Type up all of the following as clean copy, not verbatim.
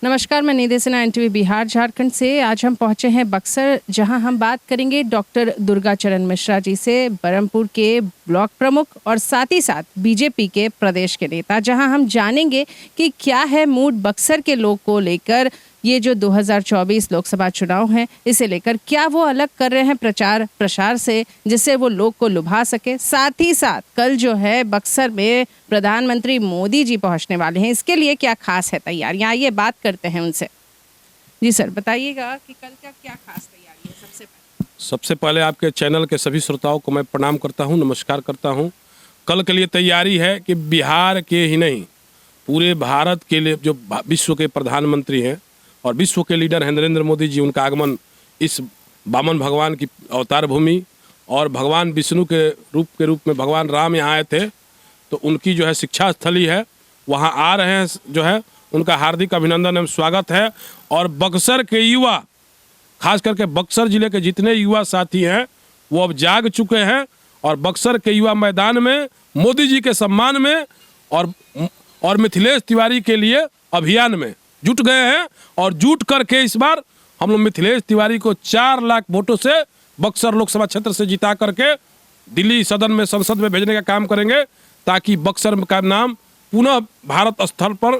नमस्कार, मैं निधि सिन्हा, एनटीवी बिहार झारखंड से। आज हम पहुंचे हैं बक्सर, जहां हम बात करेंगे डॉक्टर दुर्गाचरण मिश्रा जी से, बरहमपुर के ब्लॉक प्रमुख और साथ ही साथ बीजेपी के प्रदेश के नेता, जहां हम जानेंगे कि क्या है मूड बक्सर के लोग को लेकर। ये जो 2024 लोकसभा चुनाव हैं, इसे लेकर क्या वो अलग कर रहे हैं प्रचार प्रसार से, जिससे वो लोग को लुभा सके। साथ ही साथ कल जो है बक्सर में प्रधानमंत्री मोदी जी पहुंचने वाले हैं, इसके लिए क्या खास है तैयारियां, आइए बात करते हैं उनसे। जी सर, बताइएगा कि कल का क्या खास तैयारी है। सबसे पहले आपके चैनल के सभी श्रोताओं को मैं प्रणाम करता हूं, नमस्कार करता हूं। कल के लिए तैयारी है कि बिहार के ही नहीं पूरे भारत के लिए जो विश्व के प्रधानमंत्री हैं और विश्व के लीडर हैं नरेंद्र मोदी जी, उनका आगमन इस वामन भगवान की अवतार भूमि और भगवान विष्णु के रूप में भगवान राम यहाँ आए थे, तो उनकी जो है शिक्षा स्थली है, वहाँ आ रहे हैं। जो है उनका हार्दिक अभिनंदन एवं स्वागत है। और बक्सर के युवा, खास करके बक्सर जिले के जितने युवा साथी हैं वो अब जाग चुके हैं और बक्सर के युवा मैदान में मोदी जी के सम्मान में और मिथिलेश तिवारी के लिए अभियान में जुट गए हैं। और जुट करके इस बार हम लोग मिथिलेश तिवारी को 4 लाख वोटों से बक्सर लोकसभा क्षेत्र से जिता करके दिल्ली सदन में, संसद में भेजने का काम करेंगे, ताकि बक्सर का नाम पुनः भारत स्थल पर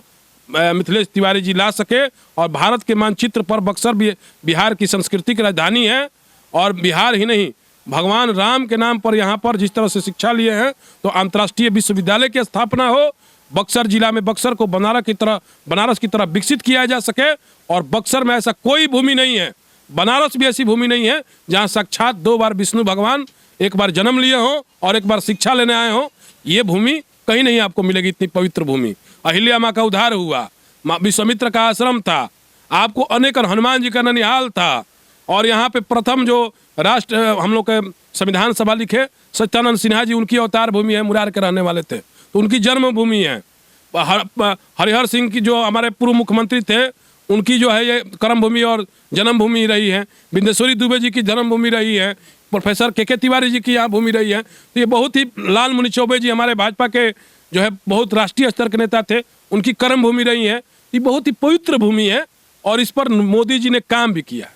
मिथिलेश तिवारी जी ला सके। और भारत के मानचित्र पर बक्सर भी बिहार की संस्कृति की राजधानी है। और बिहार ही नहीं, भगवान राम के नाम पर यहाँ पर जिस तरह से शिक्षा लिए हैं, तो अंतर्राष्ट्रीय विश्वविद्यालय की स्थापना हो, बक्सर जिला में बक्सर को बनारस की तरह विकसित किया जा सके। और बक्सर में ऐसा कोई भूमि नहीं है, बनारस भी ऐसी भूमि नहीं है जहाँ साक्षात 2 बार विष्णु भगवान एक बार जन्म लिए हों और एक बार शिक्षा लेने आए हों। ये भूमि कहीं नहीं आपको मिलेगी, इतनी पवित्र भूमि। अहिल्या माँ का उद्धार हुआ, विश्वामित्र का आश्रम था, आपको अनेक, हनुमान जी का ननिहाल था। और यहाँ पे प्रथम जो राष्ट्र हम लोग के संविधान सभा लिखे सत्यानंद सिन्हा जी, उनकी अवतार भूमि है, मुरार के रहने वाले थे, तो उनकी जन्मभूमि है। हरिहर सिंह की जो हमारे पूर्व मुख्यमंत्री थे, उनकी जो है ये कर्मभूमि और जन्मभूमि रही है। बिंदेश्वरी दुबे जी की जन्मभूमि रही है। प्रोफेसर के तिवारी जी की यहाँ भूमि रही है। तो ये बहुत ही, लाल मुनि चौबे जी हमारे भाजपा के जो है बहुत राष्ट्रीय स्तर के नेता थे, उनकी कर्मभूमि रही है। ये बहुत ही पवित्र भूमि है और इस पर मोदी जी ने काम भी किया।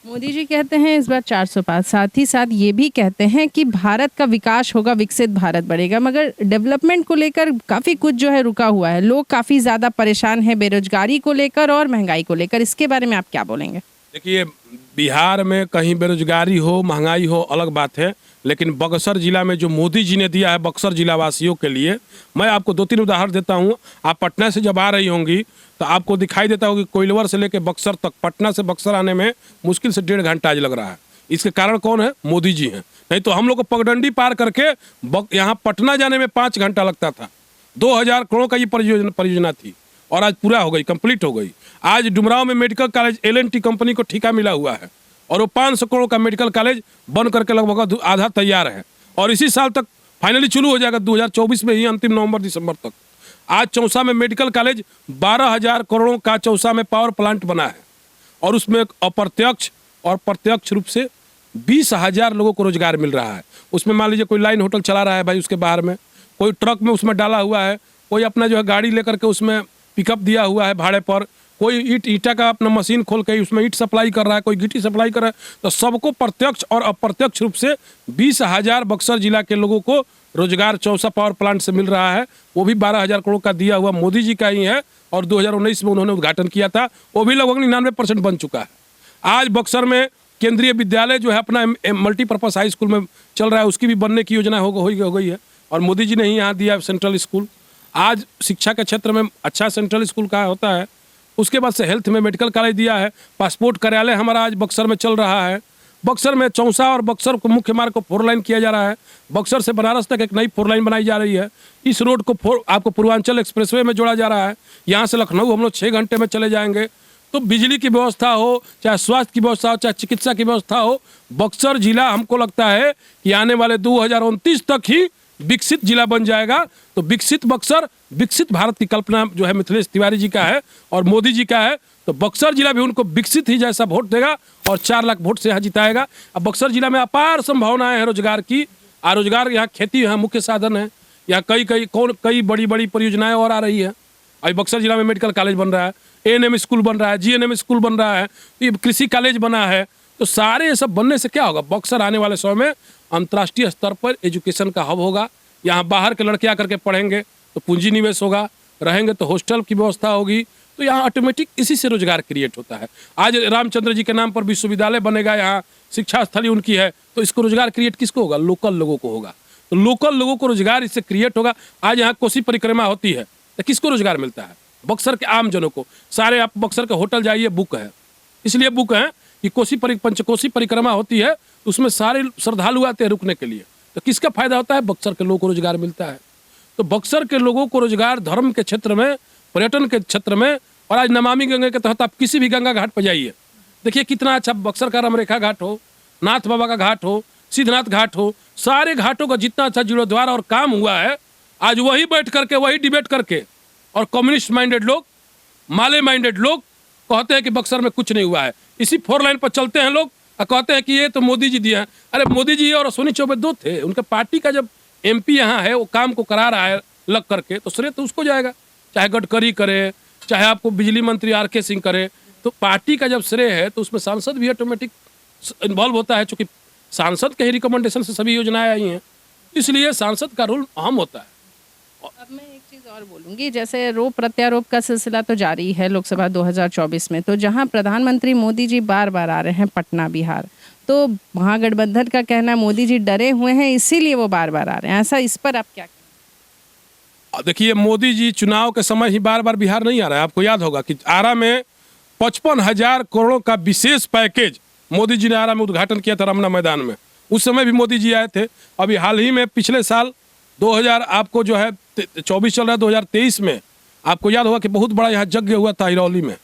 मोदी जी कहते हैं इस बार 400 पार, साथ ही साथ ये भी कहते हैं कि भारत का विकास होगा, विकसित भारत बढ़ेगा, मगर डेवलपमेंट को लेकर काफ़ी कुछ जो है रुका हुआ है। लोग काफ़ी ज़्यादा परेशान हैं बेरोजगारी को लेकर और महंगाई को लेकर। इसके बारे में आप क्या बोलेंगे? देखिए, बिहार में कहीं बेरोजगारी हो, महंगाई हो, अलग बात है, लेकिन बक्सर जिला में जो मोदी जी ने दिया है बक्सर जिला वासियों के लिए, मैं आपको 2-3 उदाहरण देता हूँ। आप पटना से जब आ रही होंगी तो आपको दिखाई देता होगा कि कोइलवर से लेकर बक्सर तक, पटना से बक्सर आने में मुश्किल से 1.5 घंटा आज लग रहा है। इसके कारण कौन है? मोदी जी हैं। नहीं तो हम लोग को पगडंडी पार करके यहाँ पटना जाने में 5 घंटा लगता था। 2000 करोड़ का ये परियोजना थी और आज पूरा हो गई, कंप्लीट हो गई। आज डुमराव में मेडिकल कॉलेज L&T कंपनी को ठेका मिला हुआ है और वो 500 करोड़ का मेडिकल कॉलेज बन करके लगभग आधा तैयार है और इसी साल तक फाइनली शुरू हो जाएगा, 2024 में ही, अंतिम नवंबर दिसंबर तक। आज चौसा में मेडिकल कॉलेज 12,000 करोड़ों का चौसा में पावर प्लांट बना है और उसमें अप्रत्यक्ष और प्रत्यक्ष रूप से 20,000 लोगों को रोजगार मिल रहा है। उसमें मान लीजिए कोई लाइन होटल चला रहा है भाई, उसके बाहर में कोई ट्रक में उसमें डाला हुआ है, कोई अपना जो है गाड़ी लेकर के उसमें पिकअप दिया हुआ है भाड़े पर, कोई ईटा का अपना मशीन खोल के उसमें ईट सप्लाई कर रहा है, कोई गिट्टी सप्लाई कर रहा है। तो सबको प्रत्यक्ष और अप्रत्यक्ष रूप से 20,000 बक्सर जिला के लोगों को रोजगार चौसा पावर प्लांट से मिल रहा है। वो भी 12,000 करोड़ का दिया हुआ मोदी जी का ही है और 2019 में उन्होंने उद्घाटन किया था, वो भी लगभग 99% बन चुका है। आज बक्सर में केंद्रीय विद्यालय जो है अपना मल्टीपर्पज हाई स्कूल में चल रहा है, उसकी भी बनने की योजना हो गई है और मोदी जी ने ही यहाँ दिया सेंट्रल स्कूल। आज शिक्षा के क्षेत्र में अच्छा सेंट्रल स्कूल का होता है। उसके बाद से हेल्थ में मेडिकल कॉलेज दिया है। पासपोर्ट कार्यालय हमारा आज बक्सर में चल रहा है। बक्सर में चौसा और बक्सर को मुख्य मार्ग को 4 लाइन किया जा रहा है। बक्सर से बनारस तक एक नई 4 लाइन बनाई जा रही है। इस रोड को आपको पूर्वांचल एक्सप्रेसवे में जोड़ा जा रहा है। यहाँ से लखनऊ हम लोग 6 घंटे में चले जाएंगे। तो बिजली की व्यवस्था हो, चाहे स्वास्थ्य की व्यवस्था हो, चाहे चिकित्सा की व्यवस्था हो, बक्सर जिला हमको लगता है कि आने वाले 2029 तक ही विकसित जिला बन जाएगा। तो विकसित बक्सर, विकसित भारत की कल्पना जो है मिथिलेश तिवारी जी का है और मोदी जी का है। तो बक्सर जिला भी उनको विकसित ही जैसा वोट देगा और 4 लाख वोट से यहाँ जिताएगा। अब बक्सर जिला में अपार संभावनाएं हैं रोजगार की। रोजगार यहाँ खेती है, मुख्य साधन है। यहाँ कई बड़ी बड़ी परियोजनाएं और आ रही है। अभी बक्सर जिला में मेडिकल कॉलेज बन रहा है, एएनएम स्कूल बन रहा है, जीएनएम स्कूल बन रहा है, ये कृषि कॉलेज बना है। तो सारे ये सब बनने से क्या होगा, बक्सर आने वाले समय में अंतर्राष्ट्रीय स्तर पर एजुकेशन का हब होगा। यहाँ बाहर के लड़के आकर के पढ़ेंगे तो पूंजी निवेश होगा, रहेंगे तो हॉस्टल की व्यवस्था होगी, तो यहाँ ऑटोमेटिक इसी से रोजगार क्रिएट होता है। आज रामचंद्र जी के नाम पर विश्वविद्यालय बनेगा, यहाँ शिक्षा स्थली उनकी है, तो इसको रोजगार क्रिएट किसको होगा, लोकल लोगों को होगा। तो लोकल लोगों को रोजगार इससे क्रिएट होगा। आज यहाँ कोसी परिक्रमा होती है तो किसको रोजगार मिलता है, बक्सर के आम जनों को। सारे आप बक्सर के होटल जाइए, बुक है, इसलिए बुक है कि पंचकोसी परिक्रमा होती है, उसमें सारे श्रद्धालु आते हैं रुकने के लिए। तो किसका फायदा होता है, बक्सर के लोगों को रोजगार मिलता है। तो बक्सर के लोगों को रोजगार धर्म के क्षेत्र में, पर्यटन के क्षेत्र में, और आज नमामि गंगे के तहत आप किसी भी गंगा घाट पर जाइए, देखिए कितना अच्छा बक्सर का रामरेखा घाट हो, नाथ बाबा का घाट हो, सिद्धनाथ घाट हो, सारे घाटों का जितना अच्छा जीर्णोद्वार और काम हुआ है, आज वही बैठ करके वही डिबेट करके और कम्युनिस्ट माइंडेड लोग, माले माइंडेड लोग कहते हैं कि बक्सर में कुछ नहीं हुआ है। इसी 4 लाइन पर चलते हैं लोग और कहते हैं कि ये तो मोदी जी दिए हैं। अरे मोदी जी और अश्विनी चौबे दो थे, उनके पार्टी का जब एमपी यहाँ है, वो काम को करा रहा है लग करके, तो श्रेय तो उसको जाएगा। चाहे गडकरी करे, चाहे आपको बिजली मंत्री आर.के. सिंह करे, तो पार्टी का जब श्रेय है तो उसमें सांसद भी ऑटोमेटिक इन्वॉल्व होता है, क्योंकि सांसद के ही रिकमेंडेशन से सभी योजनाएं आई हैं, इसलिए सांसद का रोल अहम होता है। अब मैं एक चीज़ और बोलूँगी, जैसे रोप प्रत्यारोप का सिलसिला तो जारी है लोकसभा 2024 में, तो जहां प्रधानमंत्री मोदी जी बार बार आ रहे हैं पटना बिहार, तो महागठबंधन का कहना है मोदी जी डरे हुए हैं इसीलिए वो बार बार आ रहे हैं, ऐसा इस पर आप क्या कहें? देखिए, मोदी जी चुनाव के समय ही बार बार बिहार नहीं आ रहा है। आपको याद होगा कि आरा में 55,000 करोड़ का विशेष पैकेज मोदी जी ने आरा में उद्घाटन किया था, रमना मैदान में। उस समय भी मोदी जी आए थे। अभी हाल ही में पिछले साल 2000 आपको जो है 24 चल रहा है, 2023 में आपको याद होगा कि बहुत बड़ा यहाँ यज्ञ हुआ था हिरौली में,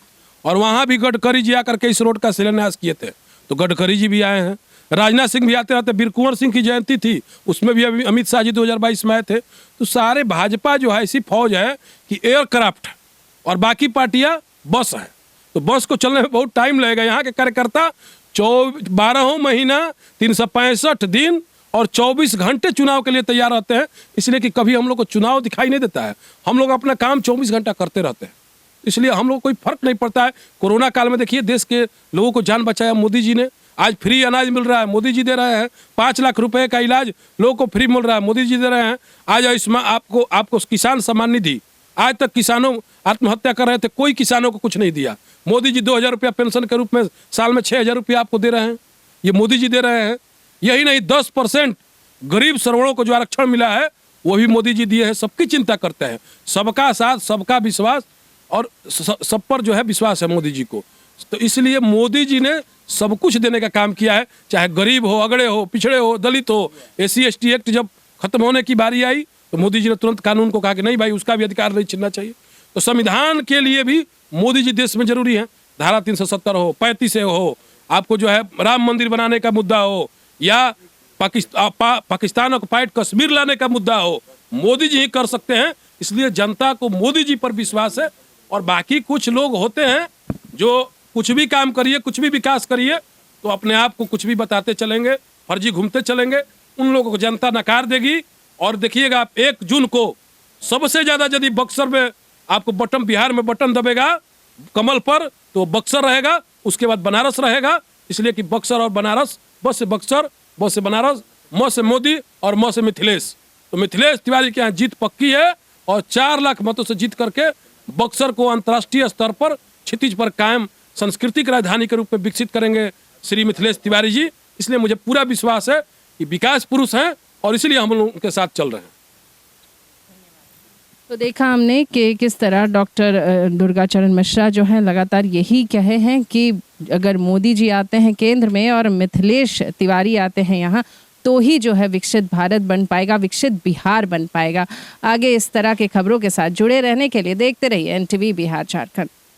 और वहाँ भी गडकरी जी आकर के इस रोड का शिलान्यास किए थे। तो गडकरी जी भी आए हैं, राजनाथ सिंह भी आते रहते, वीर कुंवर सिंह की जयंती थी उसमें भी अभी अमित शाह जी 2022 में आए थे। तो सारे भाजपा जो है ऐसी फौज है कि एयरक्राफ्ट और बाकी पार्टियां बस हैं, तो बस को चलने में बहुत टाइम लगेगा। यहाँ के कार्यकर्ता 12 महीना 365 दिन और 24 घंटे चुनाव के लिए तैयार रहते हैं, इसलिए कि कभी हम लोग को चुनाव दिखाई नहीं देता है। हम लोग अपना काम 24 घंटा करते रहते हैं, इसलिए हम लोग को कोई फर्क नहीं पड़ता है। कोरोना काल में देखिए देश के लोगों को जान बचाया मोदी जी ने। आज फ्री अनाज मिल रहा है, मोदी जी दे रहे हैं। 5 लाख रुपए का इलाज लोगों को फ्री मिल रहा है, मोदी जी दे रहे हैं। आज आयुष्मान आपको किसान सम्मान निधि, आज तक किसानों आत्महत्या कर रहे थे, कोई किसानों को कुछ नहीं दिया। मोदी जी 2000 रुपया पेंशन के रूप में साल में 6000 रुपया आपको दे रहे हैं, ये मोदी जी दे रहे हैं। यही नहीं, 10% गरीब श्रवणों को जो आरक्षण मिला है वो भी मोदी जी दिए हैं। सबकी चिंता करते हैं, सबका साथ, सबका विश्वास, और सब पर जो है विश्वास है मोदी जी को। तो इसलिए मोदी जी ने सब कुछ देने का काम किया है, चाहे गरीब हो, अगड़े हो, पिछड़े हो, दलित हो। SC/ST एक्ट जब खत्म होने की बारी आई तो मोदी जी ने तुरंत कानून को कहा कि नहीं भाई, उसका भी अधिकार नहीं छीनना चाहिए। तो संविधान के लिए भी मोदी जी देश में जरूरी है। धारा 370 हो, 35 हो, आपको जो है राम मंदिर बनाने का मुद्दा हो, या पाकिस्तान ऑक्युपाइड कश्मीर लाने का मुद्दा हो, मोदी जी ही कर सकते हैं। इसलिए जनता को मोदी जी पर विश्वास है। और बाकी कुछ लोग होते हैं जो कुछ भी काम करिए, कुछ भी विकास करिए, तो अपने आप को कुछ भी बताते चलेंगे, फर्जी घूमते चलेंगे, उन लोगों को जनता नकार देगी। और देखिएगा आप 1 जून को सबसे ज्यादा यदि बक्सर में आपको बटन, बिहार में बटन दबेगा कमल पर, तो बक्सर रहेगा, उसके बाद बनारस रहेगा। इसलिए कि बक्सर और बनारस, बस से बक्सर, बस से बनारस, म से मोदी और म से मिथिलेश। तो मिथिलेश तिवारी के यहाँ जीत पक्की है, और 4 लाख मतों से जीत करके बक्सर को अंतर्राष्ट्रीय स्तर पर क्षितिज पर कायम सांस्कृतिक राजधानी के रूप में विकसित करेंगे श्री मिथिलेश तिवारी जी। इसलिए मुझे पूरा विश्वास है कि विकास पुरुष हैं, और इसलिए हम लोग उनके साथ चल रहे हैं। तो देखा हमने कि किस तरह डॉक्टर दुर्गाचरण मिश्रा जो हैं लगातार यही कहे हैं कि अगर मोदी जी आते हैं केंद्र में और मिथिलेश तिवारी आते हैं यहाँ, तो ही जो है विकसित भारत बन पाएगा, विकसित बिहार बन पाएगा। आगे इस तरह के खबरों के साथ जुड़े रहने के लिए देखते रहिए NTV बिहार झारखंड।